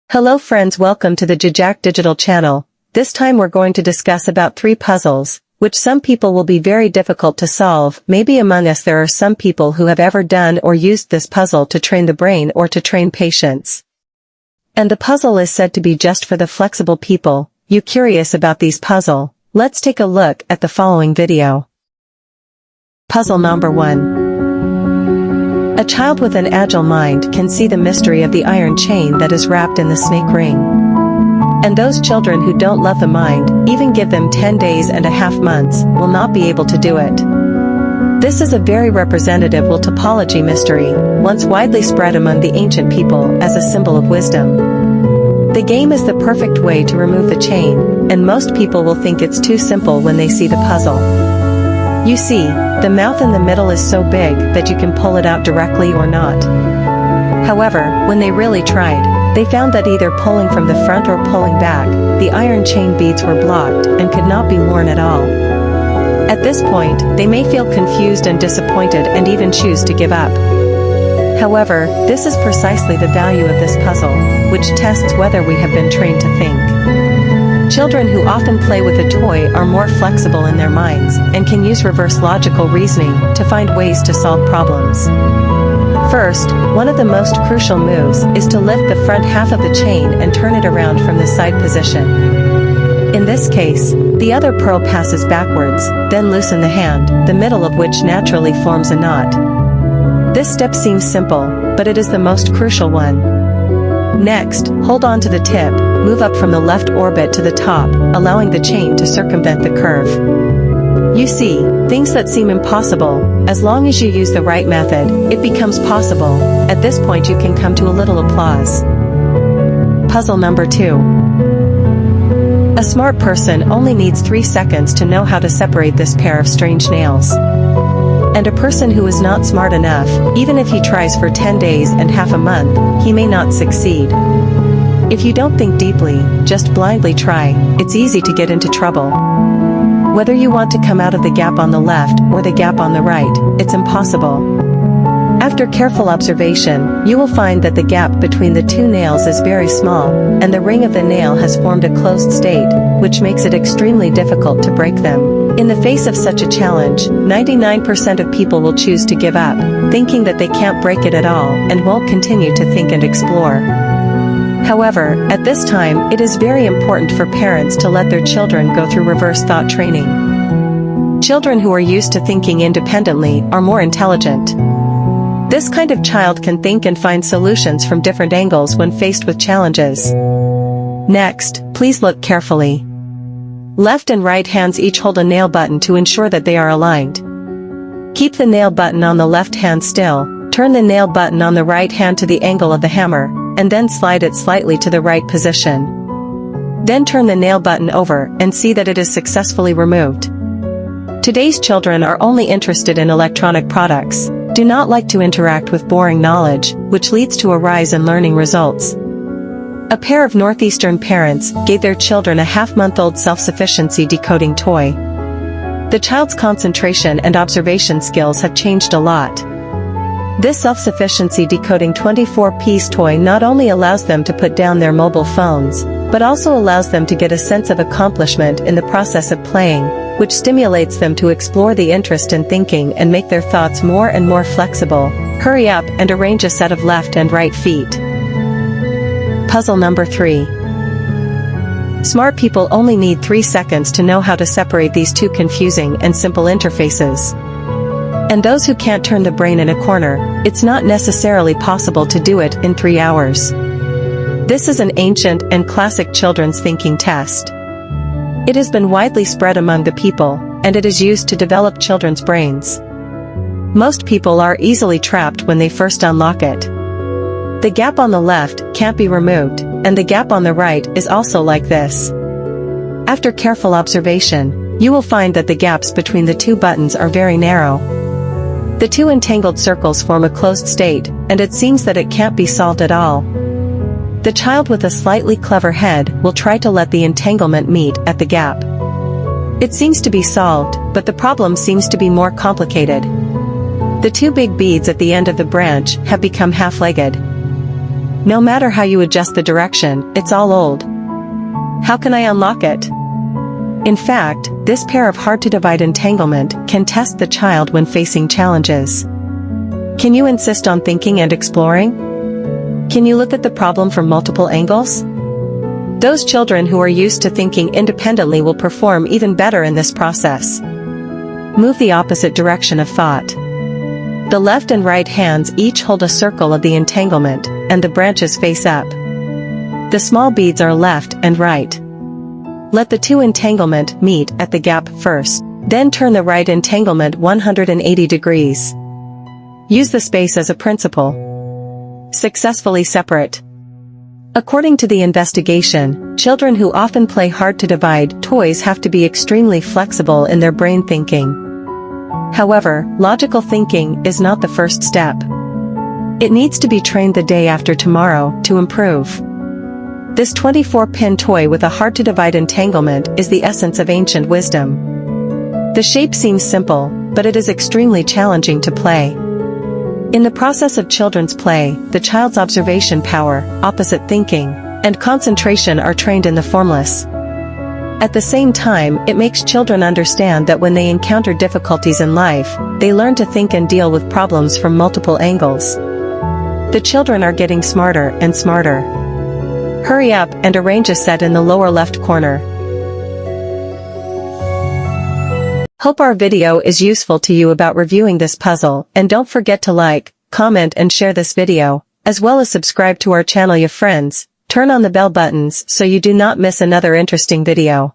Hello friends, welcome to the Jajak Digital channel. This time we're going to discuss about 3 puzzles, which some people will be very difficult to solve. Maybe among us there are some people who have ever done or used this puzzle to train the brain or to train patience. And the puzzle is said to be just for the flexible people. You curious about these puzzle? Let's take a look at the following video. Puzzle number 1. A child with an agile mind can see the mystery of the iron chain that is wrapped in the snake ring. And those children who don't love the mind, even give them 10 days and a half months, will not be able to do it. This is a very representative topology mystery, once widely spread among the ancient people as a symbol of wisdom. The game is the perfect way to remove the chain, and most people will think it's too simple when they see the puzzle. You see, the mouth in the middle is so big that you can pull it out directly or not. However, when they really tried, they found that either pulling from the front or pulling back, the iron chain beads were blocked and could not be worn at all. At this point, they may feel confused and disappointed and even choose to give up. However, this is precisely the value of this puzzle, which tests whether we have been trained to think. Children who often play with a toy are more flexible in their minds and can use reverse logical reasoning to find ways to solve problems. First, one of the most crucial moves is to lift the front half of the chain and turn it around from the side position. In this case, the other pearl passes backwards, then loosen the hand, the middle of which naturally forms a knot. This step seems simple, but it is the most crucial one. Next, hold on to the tip, move up from the left orbit to the top, allowing the chain to circumvent the curve. You see, things that seem impossible, as long as you use the right method, it becomes possible. At this point you can come to a little applause. Puzzle number 2. A smart person only needs 3 seconds to know how to separate this pair of strange nails. And a person who is not smart enough, even if he tries for 10 days and half a month, he may not succeed. If you don't think deeply, just blindly try, it's easy to get into trouble. Whether you want to come out of the gap on the left or the gap on the right, it's impossible. After careful observation, you will find that the gap between the 2 nails is very small, and the ring of the nail has formed a closed state, which makes it extremely difficult to break them. In the face of such a challenge, 99% of people will choose to give up, thinking that they can't break it at all and won't continue to think and explore. However, at this time, it is very important for parents to let their children go through reverse thought training. Children who are used to thinking independently are more intelligent. This kind of child can think and find solutions from different angles when faced with challenges. Next, please look carefully. Left and right hands each hold a nail button to ensure that they are aligned. Keep the nail button on the left hand still, turn the nail button on the right hand to the angle of the hammer, and then slide it slightly to the right position. Then turn the nail button over and see that it is successfully removed. Today's children are only interested in electronic products, do not like to interact with boring knowledge, which leads to a rise in learning results. A pair of northeastern parents gave their children a half-month-old self-sufficiency decoding toy. The child's concentration and observation skills have changed a lot. This self-sufficiency decoding 24-piece toy not only allows them to put down their mobile phones, but also allows them to get a sense of accomplishment in the process of playing, which stimulates them to explore the interest in thinking and make their thoughts more and more flexible. Hurry up and arrange a set of left and right feet. Puzzle number 3. Smart people only need 3 seconds to know how to separate these 2 confusing and simple interfaces. And those who can't turn the brain in a corner, it's not necessarily possible to do it in 3 hours. This is an ancient and classic children's thinking test. It has been widely spread among the people, and it is used to develop children's brains. Most people are easily trapped when they first unlock it. The gap on the left can't be removed, and the gap on the right is also like this. After careful observation, you will find that the gaps between the 2 buttons are very narrow. The 2 entangled circles form a closed state, and it seems that it can't be solved at all. The child with a slightly clever head will try to let the entanglement meet at the gap. It seems to be solved, but the problem seems to be more complicated. The 2 big beads at the end of the branch have become half-legged. No matter how you adjust the direction, it's all old. How can I unlock it? In fact, this pair of hard-to-divide entanglement can test the child when facing challenges. Can you insist on thinking and exploring? Can you look at the problem from multiple angles? Those children who are used to thinking independently will perform even better in this process. Move the opposite direction of thought. The left and right hands each hold a circle of the entanglement, and the branches face up. The small beads are left and right. Let the two entanglement meet at the gap first, then turn the right entanglement 180 degrees. Use the space as a principle. Successfully separate. According to the investigation, children who often play hard-to-divide toys have to be extremely flexible in their brain thinking. However, logical thinking is not the first step. It needs to be trained the day after tomorrow to improve. This 24-pin toy with a hard-to-divide entanglement is the essence of ancient wisdom. The shape seems simple, but it is extremely challenging to play. In the process of children's play, the child's observation power, opposite thinking, and concentration are trained in the formless. At the same time, it makes children understand that when they encounter difficulties in life, they learn to think and deal with problems from multiple angles. The children are getting smarter and smarter. Hurry up and arrange a set in the lower left corner. Hope our video is useful to you about reviewing this puzzle, and don't forget to like, comment and share this video, as well as subscribe to our channel. Your friends, turn on the bell buttons so you do not miss another interesting video.